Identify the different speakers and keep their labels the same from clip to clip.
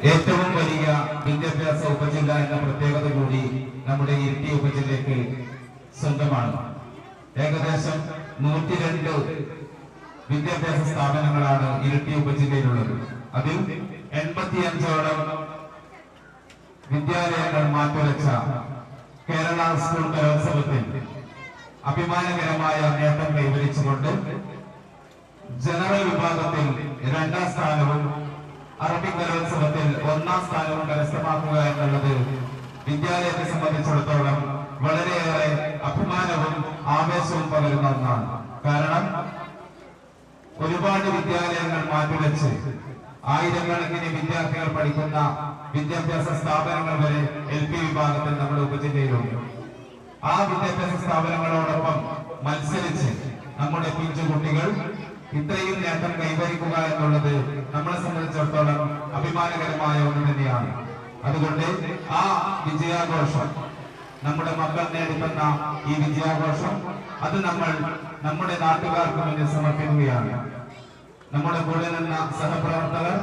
Speaker 1: ഏറ്റവും വലിയ വിദ്യാഭ്യാസ ഉപജില്ല എന്ന പ്രത്യേകത കൂടി നമ്മുടെ ഇരിട്ടി ഉപജില്ലയ്ക്ക് സ്വന്തമാണ്. ഏകദേശം 102 വിദ്യാഭ്യാസ സ്ഥാപനങ്ങളാണ് ഇരിട്ടി ഉപജില്ലയിലുള്ളത്. അതിൽ 85ഓളം വിദ്യാലയങ്ങൾ മാറ്റുരച്ച കേരള സ്കൂൾ കലോത്സവത്തിൽ അഭിമാനകരമായ നേട്ടം കൈവരിച്ചുകൊണ്ട് ജനറൽ വിഭാഗത്തിൽ 2ാം സ്ഥാനവും അറബിക് കലോത്സവത്തിൽ 1ാം സ്ഥാനവും കരസ്ഥമാക്കുക എന്നുള്ളത് വിദ്യാലയത്തെ സംബന്ധിച്ചിടത്തോളം വളരെയേറെ അഭിമാനവും ആവേശവും പകരുന്ന ഒന്നാണ്. കാരണം ഒരുപാട് വിദ്യാലയങ്ങൾ മാറ്റിവെച്ച് ആയിരക്കണക്കിന് വിദ്യാർത്ഥികൾ പഠിക്കുന്ന വിദ്യാഭ്യാസ സ്ഥാപനങ്ങൾ വരെ LP വിഭാഗത്തിൽ നമ്മുടെ ഉപജില്ലയിലുണ്ട്. ആ വിദ്യാഭ്യാസ സ്ഥാപനങ്ങളോടൊപ്പം മത്സരിച്ച് നമ്മുടെ പിഞ്ചു കുട്ടികൾ ഇത്രയും നേട്ടം കൈവരിക്കുക എന്നുള്ളത് നമ്മളെ സംബന്ധിച്ചിടത്തോളം അഭിമാനകരമായ ഒന്ന് തന്നെയാണ്. അതുകൊണ്ട് ആ വിജയാഘോഷം, നമ്മുടെ മക്കൾ നേടിത്തന്ന ഈ വിജയാഘോഷം, അത് നമ്മൾ നമ്മുടെ നാട്ടുകാർക്ക് മുന്നിൽ സമർപ്പിക്കുകയാണ്. നമ്മുടെ കൂടെ നിന്ന സഹപ്രവർത്തകർ,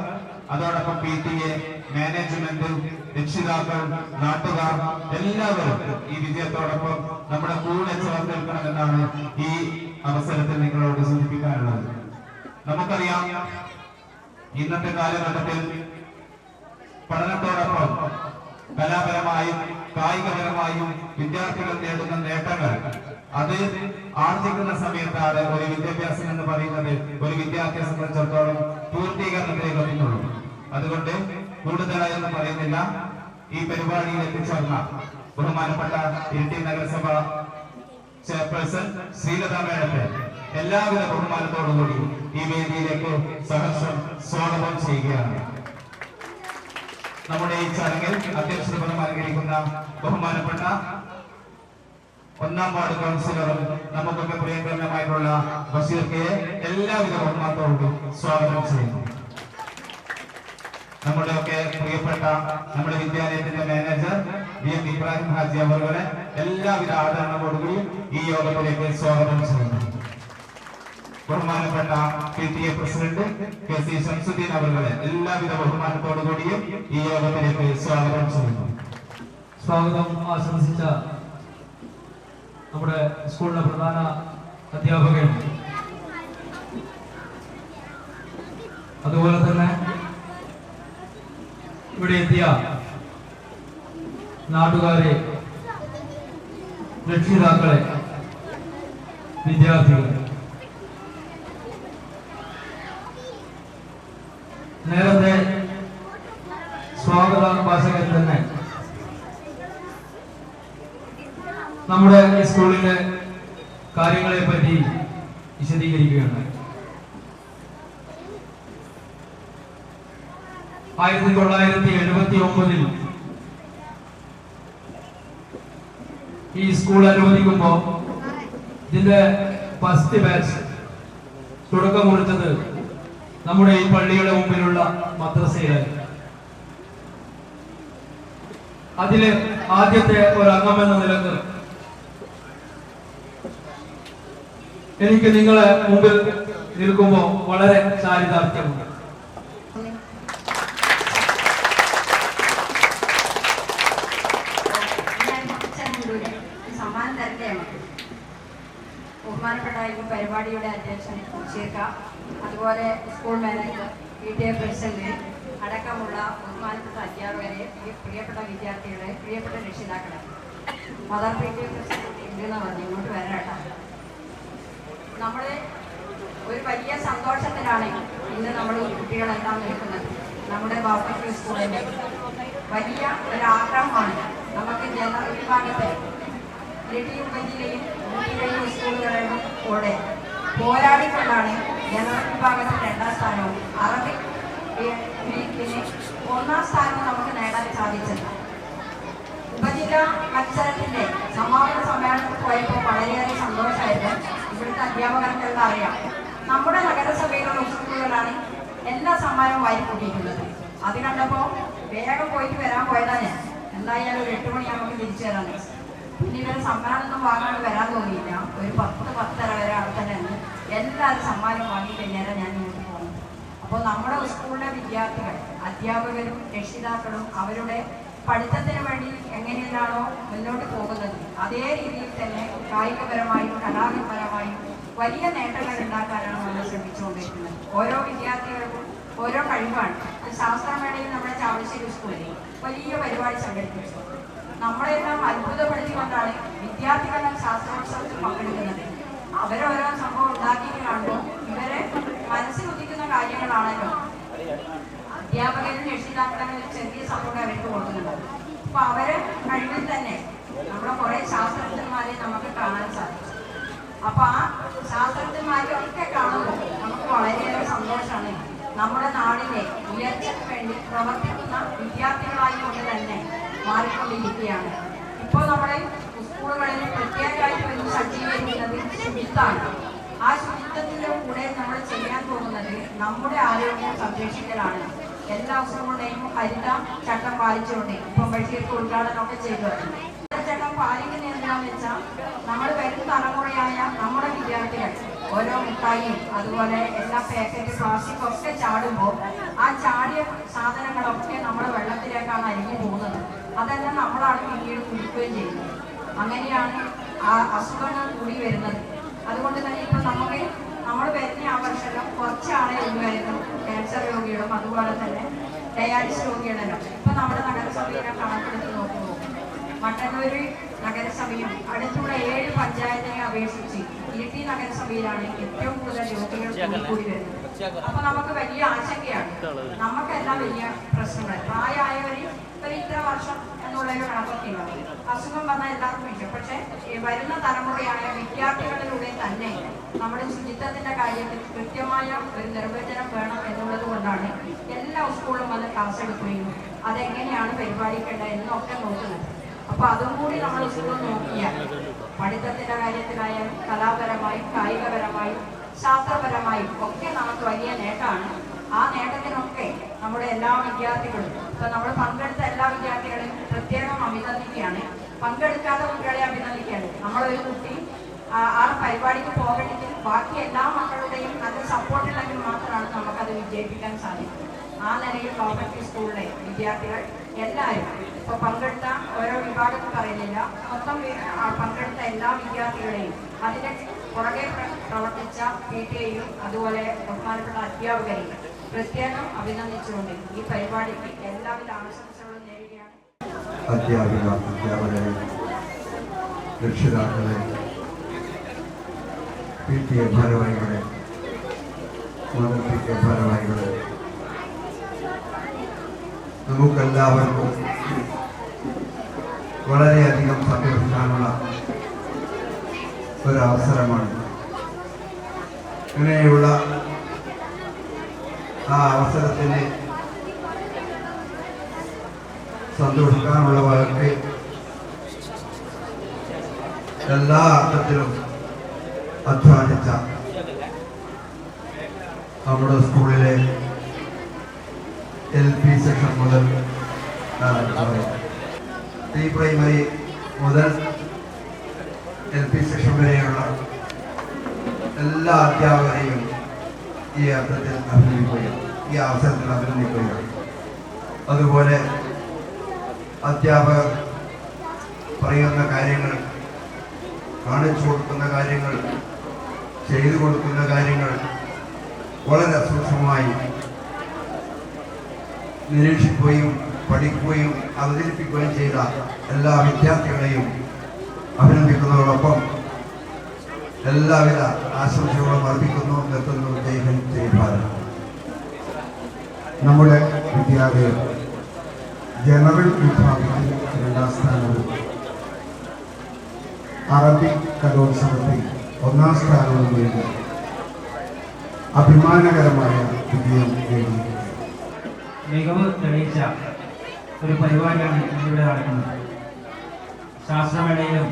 Speaker 1: അതോടൊപ്പം PTA, മാനേജ്മെന്റ്, രക്ഷിതാക്കൾ, നാട്ടുകാർ എല്ലാവരും ഈ വിജയത്തോടൊപ്പം നമ്മുടെ കൂടെ ചേർന്ന് നിൽക്കണമെന്നാണ് ഈ അവസരത്തിൽ നിങ്ങളോട് സൂചിപ്പിക്കാനുള്ളത്. നമുക്കറിയാം, ഇന്നത്തെ കാലഘട്ടത്തിൽ പഠനത്തോടൊപ്പം കലാപരമായും കായികപരമായും വിദ്യാർത്ഥികൾ നേടുന്ന നേട്ടങ്ങൾ അത് ആർജിക്കുന്ന സമയത്താണ് ഒരു വിദ്യാഭ്യാസം എന്ന് പറയുന്നത് ഒരു വിദ്യാർത്ഥിയെ സംബന്ധിച്ചിടത്തോളം പൂർത്തീകരണത്തിലേക്ക് എത്തുന്നുള്ളൂ. അതുകൊണ്ട് കൂടുതലായൊന്നും പറയുന്നില്ല. ഈ പരിപാടിയിൽ എത്തിച്ചേർന്ന ബഹുമാനപ്പെട്ട ഇരിട്ടി നഗരസഭ ചെയർപേഴ്സൺ ശ്രീലത മേഡത്തെ എല്ലാവിധ ബഹുമാനത്തോടുകൂടി ഈ വേദിയിലേക്ക് സഹർഷം സ്വാഗതം ചെയ്യുകയാണ്. നമ്മുടെ ഈ ചടങ്ങിൽ അധ്യക്ഷത പദം അലങ്കരിക്കുന്ന ബഹുമാനപ്പെട്ട 1ാം വാർഡ് കൗൺസിലറും നമുക്കൊക്കെ പ്രിയങ്കരമായിട്ടുള്ള ബഷീർ കെയെ എല്ലാവിധ ബഹുമാനത്തോടും സ്വാഗതം ചെയ്യുന്നു. നമ്മുടെയൊക്കെ പ്രിയപ്പെട്ട നമ്മുടെ വിദ്യാലയത്തിന്റെ മാനേജർ DM ഇബ്രാഹിം ഹാജി അവരുടെ എല്ലാവിധ ആദരണത്തോടുകൂടി ഈ യോഗത്തിലേക്ക് സ്വാഗതം ചെയ്യുന്നു. ബഹുമാനപ്പെട്ട PTA പ്രസിഡന്റ് KC ശംസുദ്ദീൻ അവരുടെ എല്ലാവിധ ബഹുമാനത്തോടുകൂടിയും ഈ യോഗത്തിലേക്ക് സ്വാഗതം ചെയ്യുന്നു.
Speaker 2: സ്വാഗതം ആശംസിച്ച നമ്മുടെ സ്കൂളിലെ പ്രധാന അധ്യാപകൻ, അതുപോലെ തന്നെ ഇവിടെ എത്തിയ നാട്ടുകാരെ, രക്ഷിതാക്കളെ, വിദ്യാർത്ഥികളെ, നേരത്തെ സ്വാഗത ഭാഷകൻ തന്നെ നമ്മുടെ ഈ സ്കൂളിലെ കാര്യങ്ങളെ പറ്റി വിശദീകരിക്കുകയാണ്. 1979 ഈ സ്കൂൾ അനുവദിക്കുമ്പോൾ ഇതിന്റെ ഫസ്റ്റ് ബാച്ച് തുടക്കം കുറിച്ചത് നമ്മുടെ ഈ പള്ളിയുടെ മുമ്പിലുള്ള മദ്രസയിലായിരുന്നു. അതില് ആദ്യത്തെ ഒരു അംഗമെന്ന നിലക്ക് എനിക്ക് നിങ്ങളെ മുമ്പിൽ നിൽക്കുമ്പോൾ വളരെ ചാരിതാർത്ഥ്യമുണ്ട്.
Speaker 3: ബഹുമാനപ്പെട്ട ഈ പരിപാടിയുടെ അധ്യക്ഷൻ ബഷീർക്ക, അതുപോലെ സ്കൂൾ മാനേജർ, PTA പ്രസിഡന്റ് അടക്കമുള്ള ബഹുമാനപ്പെട്ട അധ്യാപകരെ, പ്രിയപ്പെട്ട വിദ്യാർത്ഥികളെ, പ്രിയപ്പെട്ട രക്ഷിതാക്കളെ, മദർ PTA പ്രസിഡന്റ് എന്ന് പറഞ്ഞ് ഇങ്ങോട്ട് വരാട്ടോ. നമ്മൾ ഒരു വലിയ സന്തോഷത്തിലാണ് ഇന്ന് നമ്മൾ ഈ കുട്ടികളെല്ലാം നിൽക്കുന്നത്. നമ്മുടെ ബാപ്പയ്ക്ക് സ്കൂളിൻ്റെ വലിയ ഒരു ആഗ്രഹമാണ് നമുക്ക് ജനറൽ വിഭാഗത്തിൽ ഇരിട്ടി ഉപജില്ലയും സ്കൂളുകളിലും കൂടെ പോരാടിക്കൊണ്ടാണ് ജനറൽ വിഭാഗത്തിൽ 2ാം സ്ഥാനവും അറബിക് വീക്കിന് 1ാം സ്ഥാനവും നമുക്ക് നേടാൻ സാധിച്ചത്. ഉപജില്ലാ മത്സരത്തിന്റെ സമാപന സമ്മേളനത്തിൽ പോയപ്പോൾ വളരെയേറെ സന്തോഷമായിരുന്നു. ഇവിടുത്തെ അധ്യാപകർക്കെല്ലാം അറിയാം, നമ്മുടെ നഗരസഭയിലുള്ള സ്കൂളുകളാണ് എല്ലാ സമ്മാനവും വാരിക്കൂട്ടിയിട്ടുള്ളത്. അത് കണ്ടപ്പോൾ വേഗം പോയിട്ട് വരാൻ പോയതാണ് ഞാൻ. എന്തായാലും ഒരു 8 മണിയാകുമ്പോൾ തിരിച്ചു തരാൻ. പിന്നെ ഇവരെ സമ്മാനമൊന്നും വാങ്ങാണ്ട് വരാൻ തോന്നിയില്ല. ഒരു 10-10:30 വരെ അവിടെ തന്നെ ഉണ്ട്. എല്ലാവരും സമ്മാനം വാങ്ങിക്കഴിഞ്ഞാൽ ഞാൻ ഇങ്ങോട്ട് പോകുന്നത്. അപ്പോൾ നമ്മുടെ സ്കൂളിലെ വിദ്യാർത്ഥികൾ അധ്യാപകരും രക്ഷിതാക്കളും അവരുടെ പഠിത്തത്തിന് വേണ്ടി എങ്ങനെയാണോ മുന്നോട്ട് പോകുന്നത് അതേ രീതിയിൽ തന്നെ കായികപരമായും കലാപരമായും വലിയ നേട്ടങ്ങൾ ഉണ്ടാക്കാനാണ് നമ്മൾ ശ്രമിച്ചുകൊണ്ടിരിക്കുന്നത്. ഓരോ വിദ്യാർത്ഥികൾക്കും ഓരോ കഴിവാണ്. ശാസ്ത്രമേളയിൽ നമ്മുടെ ചാവളശ്ശേരി സ്കൂളിൽ വലിയ പരിപാടി സംഘടിപ്പിച്ചു. നമ്മളെല്ലാം അത്ഭുതപ്പെടുത്തിക്കൊണ്ടാണ് വിദ്യാർത്ഥികളെ ശാസ്ത്രോത്സവത്തിൽ പങ്കെടുക്കുന്നത്. അവരോരോ സംഭവം ഉണ്ടാക്കിയിട്ട് കാണുമ്പോൾ ഇവരെ മനസ്സിലുദിക്കുന്ന കാര്യങ്ങളാണല്ലോ അധ്യാപകരും രക്ഷിതാക്കളും ഒരു ചെറിയ സംഭവം അവർക്ക് കൊടുക്കുന്നുണ്ട്. അപ്പൊ അവരെ കഴിവിൽ തന്നെ നമ്മുടെ കുറെ ശാസ്ത്രജ്ഞന്മാരെ നമുക്ക് കാണാൻ സാധിക്കും. അപ്പൊ ആ ശാസ്ത്രജ്ഞന്മാരെയൊക്കെ കാണുമ്പോൾ നമുക്ക് വളരെയേറെ സന്തോഷമാണ്. നമ്മുടെ നാടിനെ ഉയർച്ചയ്ക്ക് വേണ്ടി പ്രവർത്തിക്കുന്ന വിദ്യാർത്ഥികളായി കൊണ്ട് തന്നെ മാറിക്കൊണ്ടിരിക്കുകയാണ്. ഇപ്പോൾ നമ്മുടെ സ്കൂളുകളിൽ പ്രത്യേകമായിട്ട് വരുന്ന സജ്ജീകരിക്കുന്നത് ശുചിത്വമാണ്. ആ ശുചിത്വത്തിൻ്റെ കൂടെ നമ്മൾ ചെയ്യാൻ പോകുന്നത് നമ്മുടെ ആരോഗ്യം സംരക്ഷിക്കലാണ്. എല്ലാ ദിവസങ്ങളുടെയും ഹരിത ചട്ടം പാലിച്ചുകൊണ്ട് ഇപ്പം ബഷീർക്ക് ഉദ്ഘാടനമൊക്കെ ചെയ്തു. ചട്ടം പാലിക്കുന്ന എന്താണെന്ന് വെച്ചാൽ നമ്മൾ വരും തലമുറയായ നമ്മുടെ വിദ്യാർത്ഥികൾ ഓരോ മിഠായിയും അതുപോലെ എല്ലാ പാക്കറ്റ് പ്ലാസ്റ്റിക് ഒക്കെ ചാടുമ്പോൾ ആ ചാടിയ സാധനങ്ങളൊക്കെ നമ്മുടെ വെള്ളത്തിലേക്കാണ് അരിഞ്ഞു പോകുന്നത്. അതെല്ലാം നമ്മളാണ് പിന്നീട് കുടിക്കുകയും ചെയ്യുന്നത്. അങ്ങനെയാണ് ആ അസുഖങ്ങൾ കൂടി വരുന്നത്. അതുകൊണ്ട് തന്നെ ഇപ്പം നമ്മൾ വരുന്ന ആ വർഷം കുറച്ചാളെ ഉള്ളായിരുന്നു ക്യാൻസർ രോഗികളും അതുപോലെ തന്നെ ഡയാലിസിസ് രോഗികളെല്ലാം. ഇപ്പം നമ്മുടെ നഗരസഭയിലെ കണക്കെടുത്ത് നോക്കുമ്പോൾ മട്ടന്നൂര് നഗരസഭയും അടുത്തുള്ള 7 പഞ്ചായത്തിനെ അപേക്ഷിച്ച് ഇരിട്ടി നഗരസഭയിലാണ് ഏറ്റവും കൂടുതൽ രോഗികൾ കൂടി വരുന്നത്. അപ്പൊ നമുക്ക് വലിയ ആശങ്കയാണ്. നമുക്കെല്ലാം വലിയ പ്രശ്നങ്ങൾ പ്രായമായവര് ഇത്ര വർഷം എന്നുള്ളൊരു കണക്കൊക്കെ ഉണ്ടാവും. അസുഖം വന്നാൽ എല്ലാവർക്കും ഇല്ല. പക്ഷെ വരുന്ന തലമുറയായ വിദ്യാർത്ഥികളിലൂടെ തന്നെ നമ്മുടെ ശുചിത്വത്തിന്റെ കാര്യത്തിൽ കൃത്യമായ ഒരു നിർവചനം വേണം എന്നുള്ളത് കൊണ്ടാണ് എല്ലാ സ്കൂളിലും വന്ന് ക്ലാസ് എടുക്കുകയും അതെങ്ങനെയാണ് പരിപാലിക്കേണ്ടത് എന്നൊക്കെ നോക്കുന്നത്. അപ്പൊ അതും കൂടി നമ്മൾ സ്കൂളിൽ നോക്കിയാൽ പഠിത്തത്തിന്റെ കാര്യത്തിലായാലും കലാപരമായും കായികപരമായും ശാസ്ത്രപരമായും ഒക്കെ നമുക്ക് വലിയ നേട്ടമാണ്. ആ നേട്ടത്തിനൊക്കെ നമ്മുടെ എല്ലാ വിദ്യാർത്ഥികളും ഇപ്പൊ നമ്മൾ പങ്കെടുത്ത എല്ലാ വിദ്യാർത്ഥികളെയും പ്രത്യേകം അഭിനന്ദിക്കുകയാണ്. പങ്കെടുക്കാത്ത കുട്ടികളെ അഭിനന്ദിക്കുകയാണ്. നമ്മളൊരു കുട്ടി ആ പരിപാടിക്ക് പോകണമെങ്കിൽ ബാക്കി എല്ലാ മക്കളുടെയും നല്ല സപ്പോർട്ടുണ്ടെങ്കിൽ മാത്രമാണ് നമുക്കത് വിജയിപ്പിക്കാൻ സാധിക്കും. ആ നിലയിൽ ഗവൺമെന്റ് സ്കൂളിലെ വിദ്യാർത്ഥികൾ എല്ലാവരും ഇപ്പൊ പങ്കെടുത്ത ഓരോ വിഭാഗത്തിൽ പറയുന്നില്ല, മൊത്തം പങ്കെടുത്ത എല്ലാ വിദ്യാർത്ഥികളെയും അതിന്റെ പുറകെ പ്രവർത്തിച്ച PTA-യും അതുപോലെ ബഹുമാനപ്പെട്ട അധ്യാപകരെയും പ്രത്യേകം അഭിനന്ദിച്ചുകൊണ്ട് ഈ പരിപാടിക്ക് എല്ലാവിധ ആശംസകളും നേരുകയാണ്.
Speaker 4: അധ്യാപകരെ, രക്ഷിതാക്കളെ, PTA ഭാരവാഹികളെ, PTA ഭാരവാഹികളെ, നമുക്കെല്ലാവർക്കും വളരെയധികം സന്തോഷിക്കാനുള്ള ഒരവസരമാണ്. ഇങ്ങനെയുള്ള ആ അവസരത്തിന് സന്തോഷിക്കാനുള്ളവർക്ക് എല്ലാ അർത്ഥത്തിലും അധ്വാനിച്ച നമ്മുടെ സ്കൂളിലെ LP സെക്ഷൻ മുതൽ പ്രീ പ്രൈമറി മുതൽ LP സെക്ഷൻ വരെയുള്ള എല്ലാ അധ്യാപകരെയും ഈ അർത്ഥത്തിൽ അഭിനന്ദിക്കുകയാണ്, ഈ അവസരത്തിൽ അഭിനന്ദിക്കുകയാണ്. അതുപോലെ അധ്യാപകർ പറയുന്ന കാര്യങ്ങൾ, കാണിച്ചു കൊടുക്കുന്ന കാര്യങ്ങൾ, ചെയ്തു കൊടുക്കുന്ന കാര്യങ്ങൾ വളരെ സൂക്ഷ്മമായി നിരീക്ഷിക്കുകയും പഠിക്കുകയും അവതരിപ്പിക്കുകയും ചെയ്ത എല്ലാ വിദ്യാർത്ഥികളെയും അഭിനന്ദിക്കുന്നതോടൊപ്പം എല്ലാവിധ ആശംസകളും അർപ്പിക്കുന്നു. നിർത്തുന്നു. ജയ് ഹിന്ദ്, ജയ് ഭാരത്.
Speaker 5: നമ്മുടെ വിദ്യാലയം ജനറൽ വിഭാഗത്തിൽ 2ാം സ്ഥാനവും അറബിക് കലോത്സവത്തിൽ 1ാം സ്ഥാനവും നേടി അഭിമാനകരമായ വിജയം നേടിയിരിക്കുന്നു.
Speaker 2: മികവ് തെളിയിച്ച ഒരു പരിപാടിയാണ് ഇവിടെ നടക്കുന്നത്. ശാസ്ത്രമേളയിലും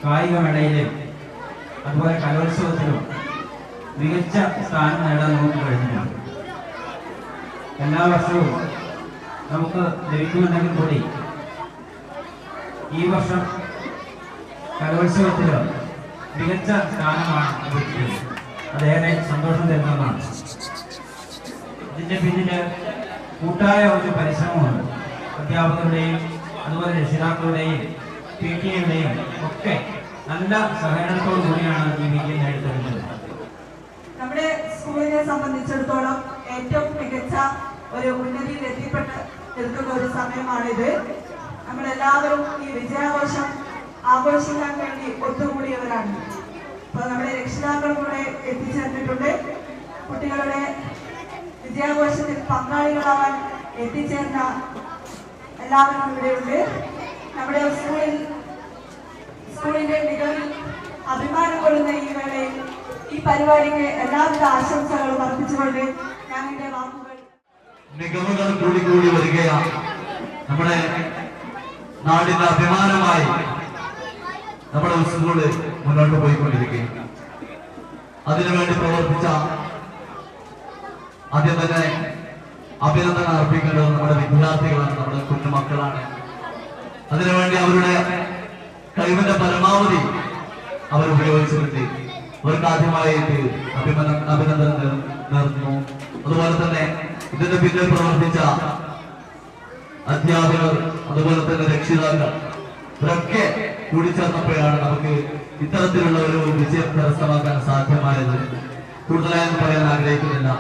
Speaker 2: കായികമേളയിലും അതുപോലെ കലോത്സവത്തിലും മികച്ച സ്ഥാനം നേടാൻ നമുക്ക് കഴിഞ്ഞിട്ടുണ്ട്. എല്ലാ വർഷവും നമുക്ക് ലഭിക്കുന്നുണ്ടെങ്കിൽ കൂടി ഈ വർഷം കലോത്സവത്തിൽ മികച്ച സ്ഥാനമാണ് ലഭിക്കുന്നത്. അതേറെ സന്തോഷം തരുന്നതാണ്. ഇതിൻ്റെ പിന്നിൽ കൂട്ടായ ഒരു പരിശ്രമമുണ്ട്. അധ്യാപകരുടെയും അതുപോലെ രക്ഷിതാക്കളുടെയും PTA-യുടെയും ഒക്കെ നല്ല സഹകരണത്തോടു കൂടിയാണ് ഈ വിജയം നേടിത്തരുന്നത്.
Speaker 6: നമ്മുടെ സ്കൂളിനെ സംബന്ധിച്ചിടത്തോളം ഏറ്റവും മികച്ച ഒരു ഉന്നതിയിൽ എത്തിപ്പെട്ട് നിൽക്കുന്ന ഒരു സമയമാണിത്. നമ്മളെല്ലാവരും ഈ വിജയാഘോഷം ആഘോഷിക്കാൻ വേണ്ടി ഒത്തുകൂടിയവരാണ്. അപ്പോൾ നമ്മുടെ രക്ഷിതാക്കളും കൂടെ എത്തിച്ചേർന്നിട്ടുണ്ട്. കുട്ടികളുടെ വിജയാഘോഷത്തിൽ പങ്കാളികളാവാൻ എത്തിച്ചേർന്ന എല്ലാവരും ഇവിടെയുണ്ട്. നമ്മുടെ സ്കൂളിന്റെ മികവിൽ അഭിമാനം കൊള്ളുന്ന ഈ വേളയിൽ ഈ പരിപാടിക്ക് എല്ലാവിധ ആശംസകളും അർപ്പിച്ചുകൊണ്ട് ഞാൻ എന്റെ വാക്കുകൾ
Speaker 7: മികവുകൾ കൂടി വരികയാണ്. നമ്മുടെ നാടിന്റെ അഭിമാനമായി നമ്മുടെ സ്കൂള് മുന്നോട്ട് പോയിക്കൊണ്ടിരിക്കുകയാണ്. അതിനുവേണ്ടി പ്രവർത്തിച്ച ആദ്യം തന്നെ അഭിനന്ദനം അർപ്പിക്കേണ്ടത് നമ്മുടെ വിദ്യാർത്ഥികളാണ്, നമ്മുടെ കുഞ്ഞുമക്കളാണ്. അതിനുവേണ്ടി അവരുടെ കഴിവിന്റെ പരമാവധി അവർ ഉപയോഗിച്ചിട്ടുണ്ട്. അവർക്ക് ആദ്യമായിട്ട് അഭിനന്ദനം നേർന്നു. അതുപോലെ തന്നെ ഇതിന്റെ പിന്നിൽ പ്രവർത്തിച്ച അധ്യാപകർ, അതുപോലെ തന്നെ രക്ഷിതാക്കൾ, ഇവരൊക്കെ കൂടിച്ചേർന്നപ്പോഴാണ് നമുക്ക് ഇത്തരത്തിലുള്ള ഒരു വിജയം കരസ്ഥമാക്കാൻ സാധ്യമായത്. കൂടുതലായെന്ന് പറയാൻ ആഗ്രഹിക്കുന്നില്ല.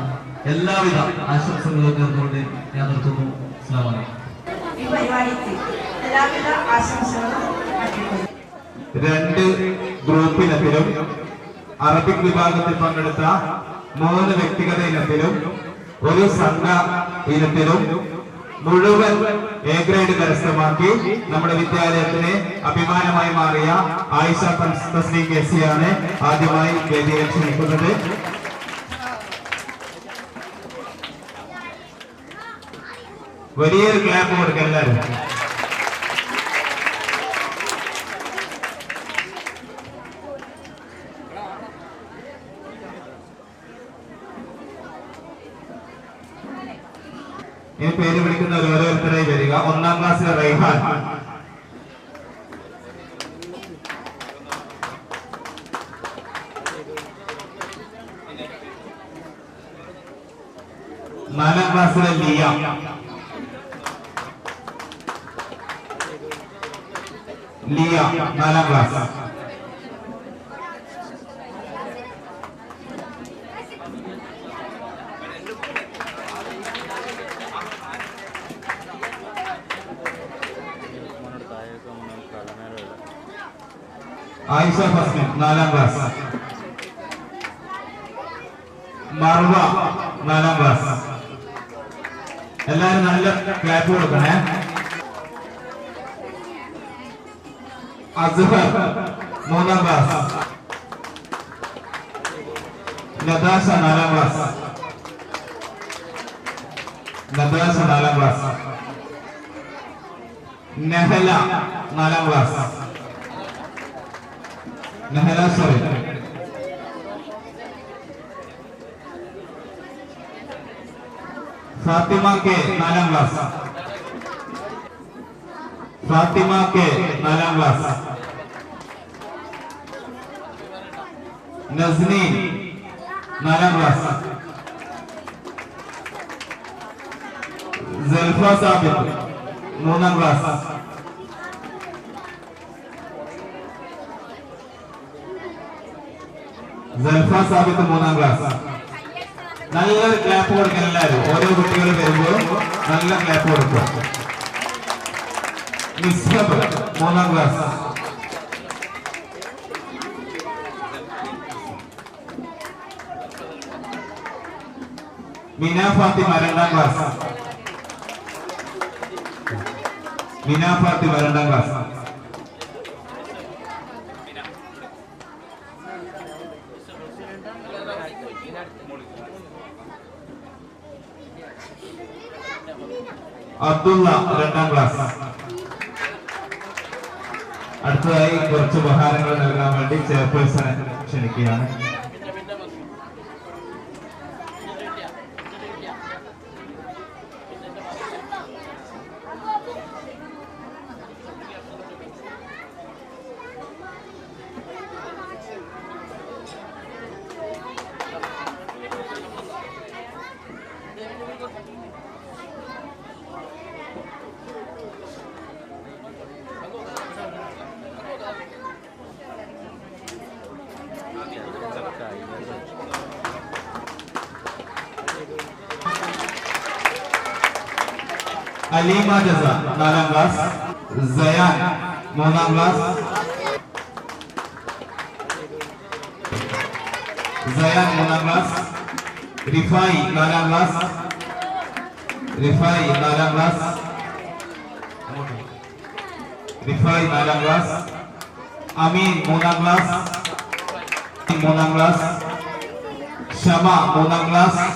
Speaker 7: എല്ലാവിധ ആശംസകളും നേർന്നുകൊണ്ട് ഞാൻ നിർത്തുന്നു. അസ്സലാമു അലൈക്കും.
Speaker 6: ഈ പരിപാടിക്ക് എല്ലാവിധ ആശംസകളും അർപ്പിക്കുന്നു.
Speaker 1: 2 ഗ്രൂപ്പിനത്തിലും അറബിക് വിഭാഗത്തിൽ പങ്കെടുത്ത 3 വ്യക്തിഗത ഇനത്തിലും 1 സംഘ ഇനത്തിലും മുഴുവൻ A ഗ്രേഡ് കരസ്ഥമാക്കി നമ്മുടെ വിദ്യാലയത്തിന് അഭിമാനമായി മാറിയ ആയിഷ തസ്ലീം കേസിയാണ് ആദ്യമായി വേദിയെ ക്ഷണിക്കുന്നത്. വലിയൊരു ക്ലാപ്പ് കൊടുക്കുക എല്ലാവരും. ഇനി പേര് വിളിക്കുന്നവർ ഓരോരുത്തരായി വരിക. 1ാം ക്ലാസ്സിലെ റൈഹാൻ, 4ാം ക്ലാസ്സിലെ ലിയ, 4ാം ക്ലാസ്, ആയിഷ ഫസ്ലിൻ 4ാം ക്ലാസ്, മർവ 4ാം ക്ലാസ്. എല്ലാവരും നല്ല ക്ലാപ്പ് കൊടുക്കണേ. അസ്ഹർ 3ാം ക്ലാസ്, നദാശ 4ാം ക്ലാസ്, നദാശ 4ാം ക്ലാസ്, നെഹല 4ാം class, Nehala sorry, Fathima K 4ാം ക്ലാസ്, ഫാത്തിമ കെ 4ാം ക്ലാസ്, നസ്നീൻ 4ാം ക്ലാസ്, സൽഫ സാബിത്ത് 3ാം ക്ലാസ്, സൽഫ സാബിത്ത് 3ാം ക്ലാസ്. നല്ലൊരു ക്ലാപ്പ് കൊടുക്കാൻ എല്ലാവരും. ഓരോ കുട്ടികൾ വരുമ്പോഴും നല്ല ക്ലാപ്പ് കൊടുക്കുക. മിസ്ബ 3ാം ക്ലാസ്, മിന ഫാത്തിമ 2ാം ക്ലാസ്, മിന ഫാത്തിമ 2ാം ക്ലാസ്, അബ്ദുള്ള 2ാം ക്ലാസ്. അടുത്തതായി കുറച്ച് ഉപഹാരങ്ങൾ നൽകാൻ വേണ്ടി ചെയർപേഴ്സണെ ക്ഷണിക്കുകയാണ്. അലീമ ജസ 4ാം ക്ലാസ്, സയാൻ 3ാം ക്ലാസ്, സയാൻ 3ാം ക്ലാസ്, റിഫായി 4ാം ക്ലാസ്, റിഫായി 4ാം ക്ലാസ്, റിഫായി 4ാം ക്ലാസ്, അമീൻ 3ാം ക്ലാസ്, 3ാം ക്ലാസ്, ഷമ 3ാം ക്ലാസ്,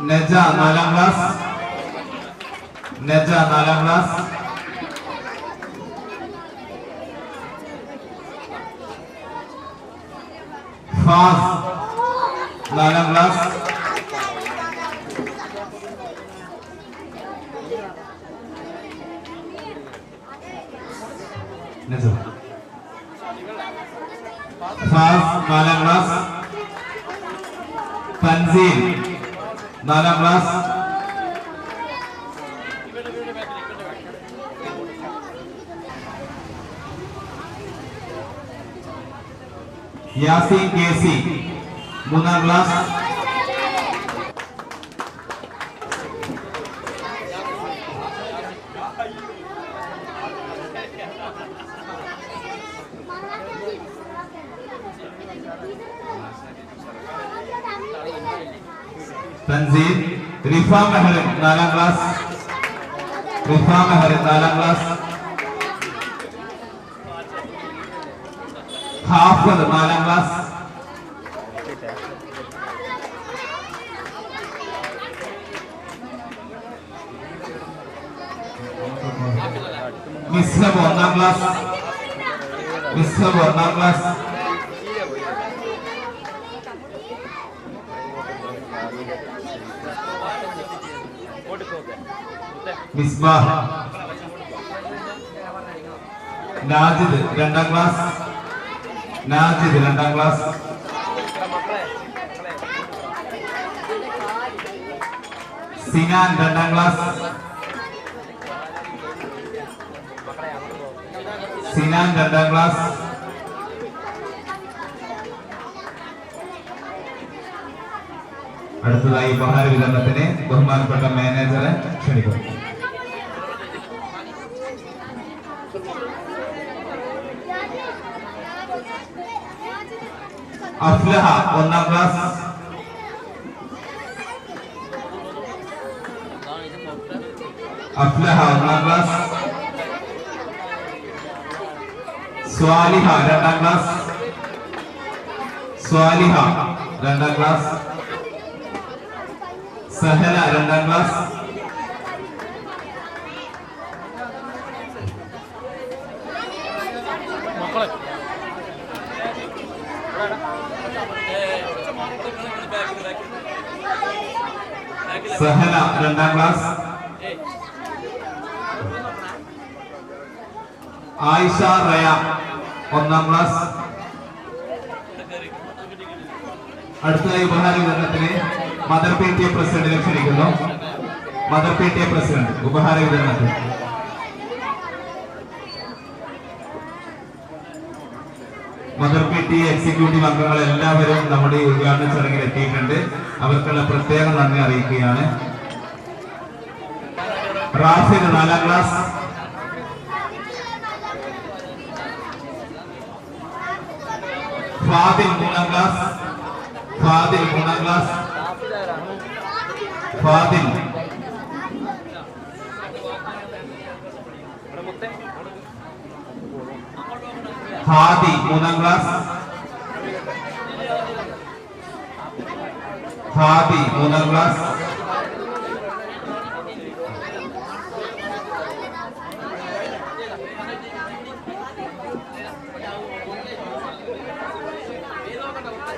Speaker 1: നജ 4ാം ക്ലാസ്, നജ 4ാം ക്ലാസ്, ഫാസ് 4ാം ക്ലാസ്, ഫാസ് 4ാം ക്ലാസ്, തൻസീൽ 4ാം ക്ലാസ്, യാസീൻ കേസി 3ാം ക്ലാസ്, തൻസീൽ, റിഫ മെഹറിൻ 4ാം ക്ലാസ്, റിഫ മെഹറിൻ 4ാം ക്ലാസ്, ഹാഫിദ് 4ാം ക്ലാസ്, മിസ്ഹബ് 1ാം ക്ലാസ്, മിസ്ഹബ് 1ാം ക്ലാസ്, മിസ്ബാഹ്, നാജിദ് 2ാം ക്ലാസ്, നാജിദ് 2ാം ക്ലാസ്, സിനാൻ 2ാം ക്ലാസ്, സിനാൻ 2ാം ക്ലാസ്, അടുത്തതായി ഉപഹാര വിതരണത്തിന് ബഹുമാനപ്പെട്ട മാനേജറെ ക്ഷണിക്കുന്നു. അഫ്ലഹ 1ാം ക്ലാസ്, അഫ്ലഹ 1ാം ക്ലാസ്, സ്വാലിഹ 2ാം ക്ലാസ്, സ്വാലിഹ 2ാം ക്ലാസ്, സഹല 2ാം ക്ലാസ്, സഹല 2ാം ക്ലാസ്, ആയിഷ റയ 1ാം ക്ലാസ്. അടുത്തതായി ഉപഹാര വിതരണത്തിന് മദർ പി ടി എ പ്രസിഡന്റിനെ ക്ഷണിക്കുന്നു. Mother P T A president ഉപഹാര വിതരണത്തിന്. മദർ പി ടി എക്സിക്യൂട്ടീവ് അംഗങ്ങൾ എല്ലാവരും നമ്മുടെ ഈ ഉദ്ഘാടന ചടങ്ങിൽ എത്തിയിട്ടുണ്ട്. അവർക്കുള്ള പ്രത്യേക നന്ദി അറിയിക്കുകയാണ്. റാഫിദ് 4ാം ക്ലാസ്, ഫാദിൽ 3ാം ക്ലാസ്, ഫാദിൽ 3ാം ക്ലാസ്, ഫാദിൽ ഹാദി 3ാം ക്ലാസ്, ഹാദി 3ാം ക്ലാസ്,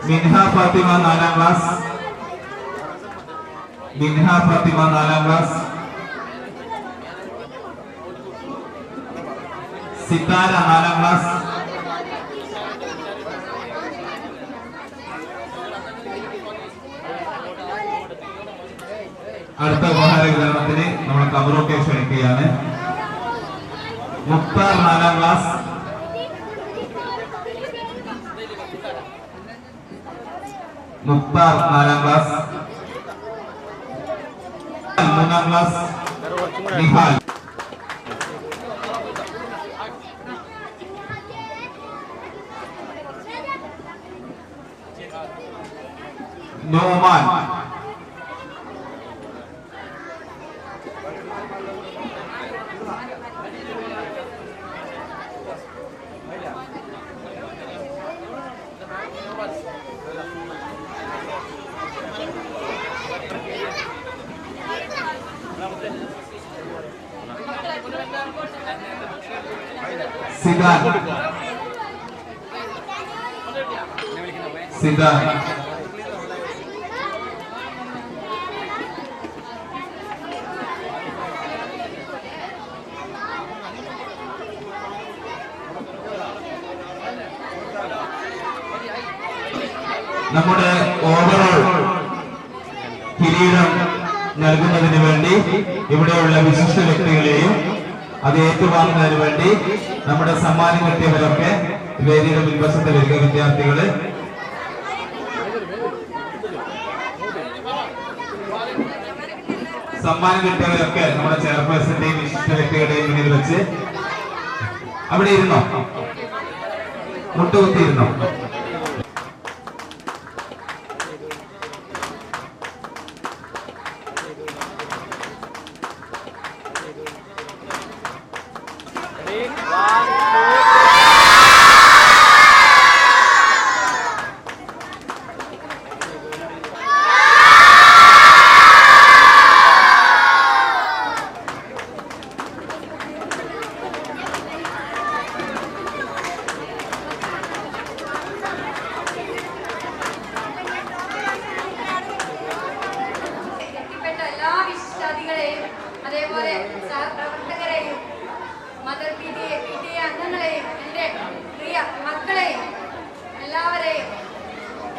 Speaker 1: മിൻഹ ഫാത്തിമ 4ാം ക്ലാസ്, മിൻഹ ഫാത്തിമ 4ാം ക്ലാസ്, സിത്താര 4ാം ക്ലാസ്, അടുത്ത ഉപഹാര വിതരണത്തിന് നമ്മൾ കബറൊക്കെ ക്ഷണിക്കുകയാണ്. മുക്താർ 4ാം ക്ലാസ്, മുക്താർ 4ാം ക്ലാസ്, 3ാം ക്ലാസ് നിഹാൽ, നോമാൻ, സിദാൻ, സിദാൻ, നമ്മുടെ ഓവറോൾ കിരീടം നൽകുന്നതിന് വേണ്ടി ഇവിടെയുള്ള വിശിഷ്ട വ്യക്തികളെയും അത് ഏറ്റുവാങ്ങുന്നതിന് വേണ്ടി നമ്മുടെ സമ്മാനം കിട്ടിയവരൊക്കെ വേദിയുടെ മുൻവശത്ത് വരിക. വിദ്യാർത്ഥികള് സമ്മാനം കിട്ടിയവരൊക്കെ നമ്മുടെ ചെയർപേഴ്സന്റെയും വിശിഷ്ട വ്യക്തികളുടെയും മുന്നിൽ വെച്ച് അവിടെ ഇരുന്നോ, മുട്ടുകുത്തിയിരുന്നോ.
Speaker 3: അതേപോലെ സഹപ്രവർത്തകരെയും മദർ PTA അംഗങ്ങളെയും എൻ്റെ പ്രിയ മക്കളെയും എല്ലാവരെയും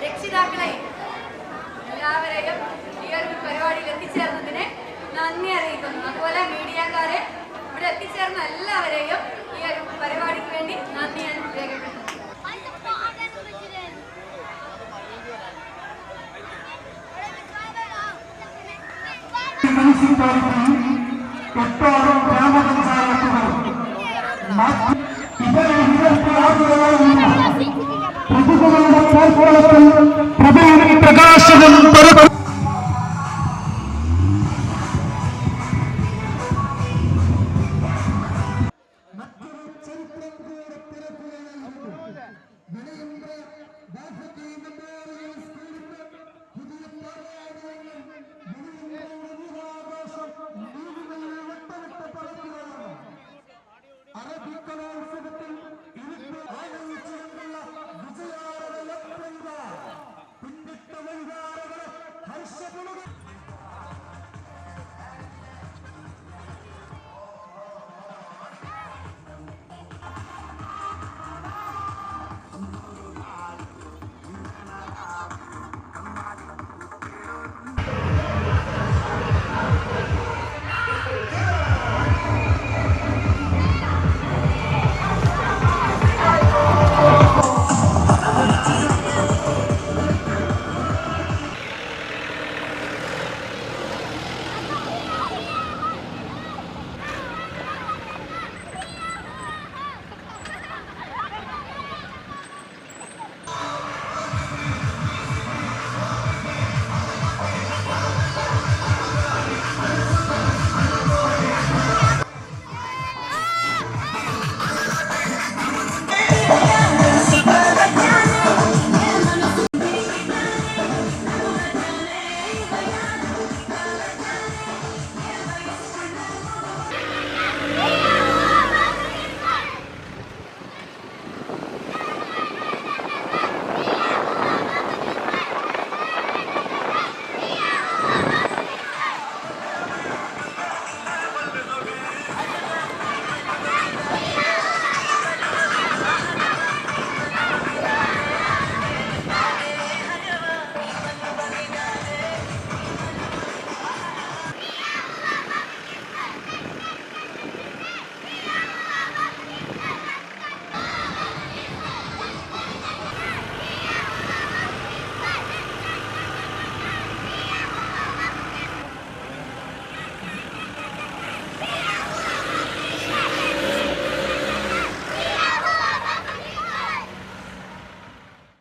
Speaker 3: രക്ഷിതാക്കളെയും എല്ലാവരെയും ഈ ഒരു പരിപാടിയിൽ എത്തിച്ചേർന്നതിന് നന്ദി അറിയിക്കുന്നു. അതുപോലെ മീഡിയക്കാരെ ഇവിടെ എത്തിച്ചേർന്ന എല്ലാവരെയും ഈ ഒരു പരിപാടിക്ക് വേണ്ടി നന്ദി ഞാൻ രേഖപ്പെടുത്തുന്നു.
Speaker 8: എട്ടോളം ഗ്രാമപഞ്ചായത്തുകൾ പ്രതികളുടെ പ്രകാശനം